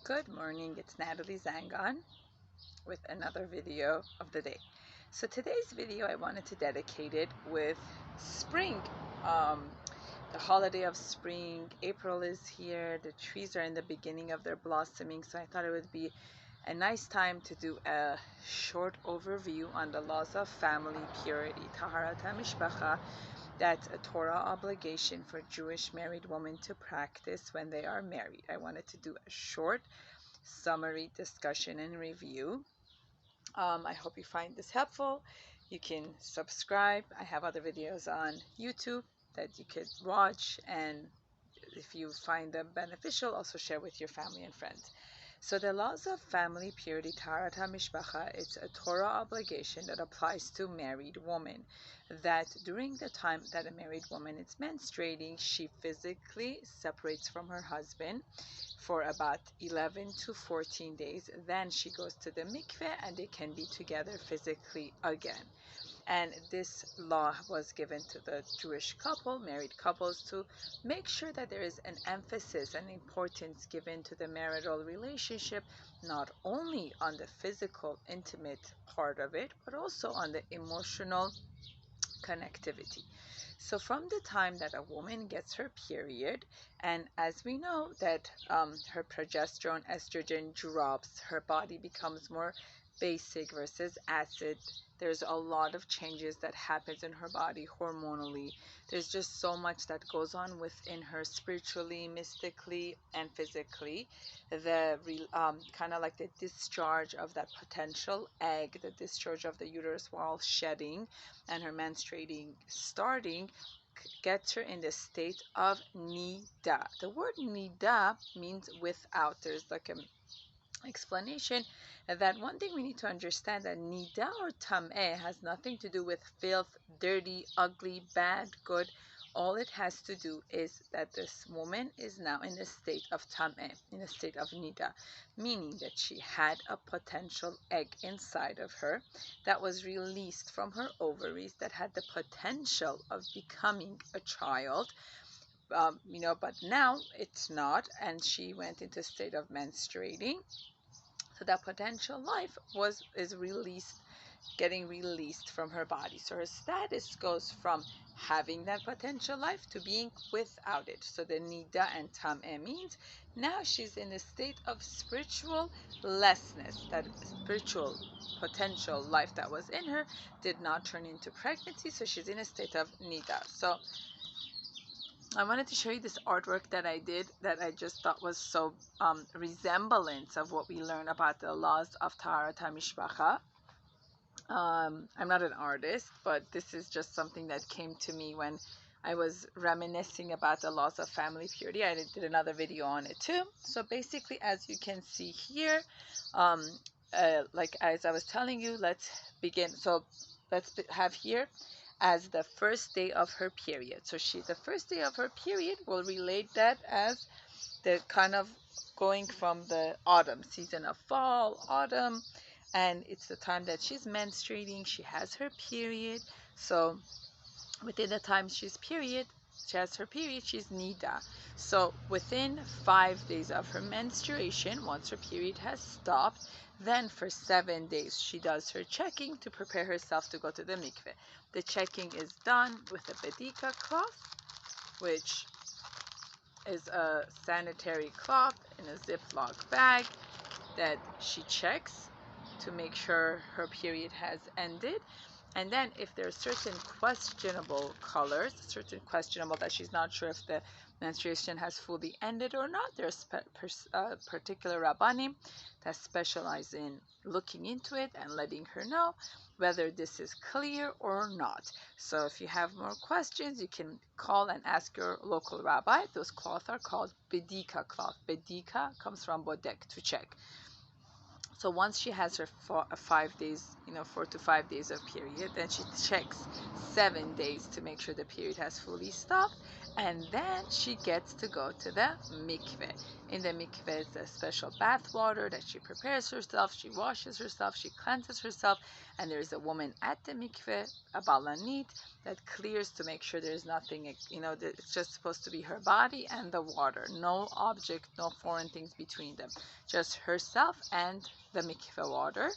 Good morning, it's Natalie Zangon with another video of the day. So today's video I wanted to dedicate it with spring. Um, the holiday of spring, April is here, the trees are in the beginning of their blossoming, so I thought it would be a nice time to do a short overview on the laws of family purity, Taharat HaMishpacha. That's a Torah obligation for Jewish married women to practice when they are married. I wanted to do a short summary discussion and review. I hope you find this helpful. You can subscribe. I have other videos on YouTube that you could watch, and if you find them beneficial, also share with your family and friends. So the laws of family purity, Taharat HaMishpacha, it's a Torah obligation that applies to married women, that during the time that a married woman is menstruating, she physically separates from her husband for about 11 to 14 days. Then she goes to the mikveh and they can be together physically again. And this law was given to the Jewish couple, married couples, to make sure that there is an emphasis and importance given to the marital relationship, not only on the physical, intimate part of it, but also on the emotional connectivity. So from the time that a woman gets her period, and as we know that her progesterone, estrogen drops, her body becomes more basic versus acid. There's a lot of changes that happens in her body hormonally. There's just so much that goes on within her spiritually, mystically, and physically. The kind of like the discharge of that potential egg, the discharge of the uterus wall shedding, and her menstruating starting gets her in the state of nida. The word nida means without. There's like an explanation that one thing we need to understand, that nida or tameh has nothing to do with filth, dirty, ugly, bad, good. All it has to do is that this woman is now in a state of tameh, in a state of nida, meaning that she had a potential egg inside of her that was released from her ovaries that had the potential of becoming a child. But now it's not, and she went into a state of menstruating. So that potential life is released, getting released from her body. So her status goes from having that potential life to being without it. So the nida and tameh means now she's in a state of spiritual lessness. That spiritual potential life that was in her did not turn into pregnancy, so she's in a state of nida. So I wanted to show you this artwork that I did that I just thought was so resemblance of what we learn about the laws of Taharat HaMishpacha. I'm not an artist, but this is just something that came to me when I was reminiscing about the laws of family purity. I did another video on it too. So basically, as you can see here, like as I was telling you, let's begin. So let's have here as the first day of her period. So the first day of her period, will relate that as the kind of going from the autumn season of fall, autumn, and it's the time that she's menstruating. She has her period. So within the time she has her period, she's nida. So within 5 days of her menstruation, once her period has stopped, then for 7 days she does her checking to prepare herself to go to the mikveh. The checking is done with a bedika cloth, which is a sanitary cloth in a Ziploc bag that she checks to make sure her period has ended. And then if there are certain questionable colors, certain questionable that she's not sure if the menstruation has fully ended or not, there's particular rabbanim that specialize in looking into it and letting her know whether this is clear or not. So if you have more questions, you can call and ask your local rabbi. Those cloths are called bedika cloth. Bedika comes from bodek, to check. So once she has her 5 days, 4 to 5 days of period, then she checks 7 days to make sure the period has fully stopped, and then she gets to go to the mikveh. In the mikveh, it's a special bath water that she prepares herself, she washes herself, she cleanses herself, and there's a woman at the mikveh, a balanit, that clears to make sure there's nothing, that it's just supposed to be her body and the water. No object, no foreign things between them. Just herself and the mikveh water.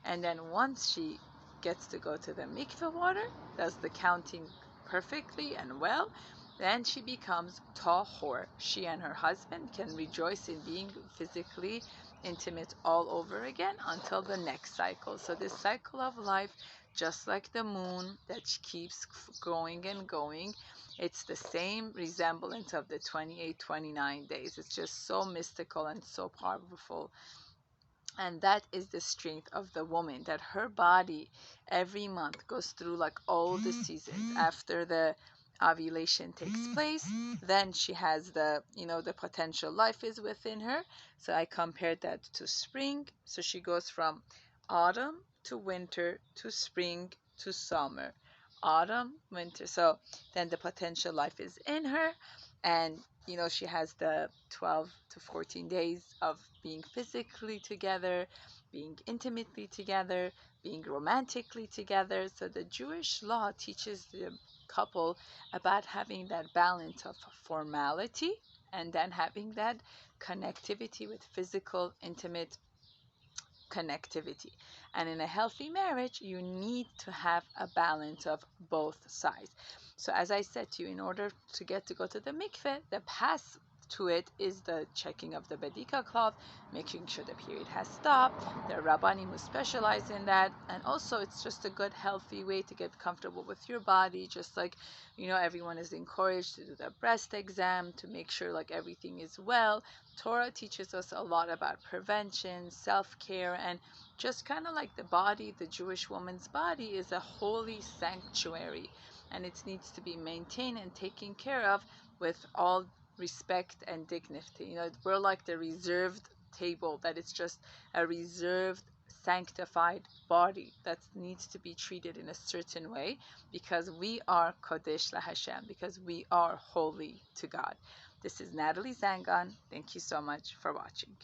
And then once she gets to go to the mikveh water, does the counting perfectly and well, then she becomes tahor. She and her husband can rejoice in being physically intimate all over again until the next cycle. So this cycle of life, just like the moon that keeps going and going, it's the same resemblance of the 28, 29 days. It's just so mystical and so powerful. And that is the strength of the woman, that her body every month goes through like all the seasons. After the ovulation takes place, then she has the potential life is within her. So I compared that to spring. So she goes from autumn to winter to spring to summer, autumn, winter. So then the potential life is in her, and she has the 12 to 14 days of being physically together, being intimately together, being romantically together. So the Jewish law teaches the couple about having that balance of formality and then having that connectivity with physical, intimate connectivity. And in a healthy marriage, you need to have a balance of both sides. So as I said to you, in order to get to go to the mikveh, the path to it is the checking of the bedika cloth, making sure the period has stopped. There are rabbanim who specialize in that, and also it's just a good, healthy way to get comfortable with your body. Just like everyone is encouraged to do the breast exam to make sure like everything is well. Torah teaches us a lot about prevention, self-care, and just kind of like the body, the Jewish woman's body is a holy sanctuary, and it needs to be maintained and taken care of with all respect and dignity. We're like the reserved table, that it's just a reserved, sanctified body that needs to be treated in a certain way, because we are Kodesh LaHashem, because we are holy to God. This is Natalie Zangon. Thank you so much for watching.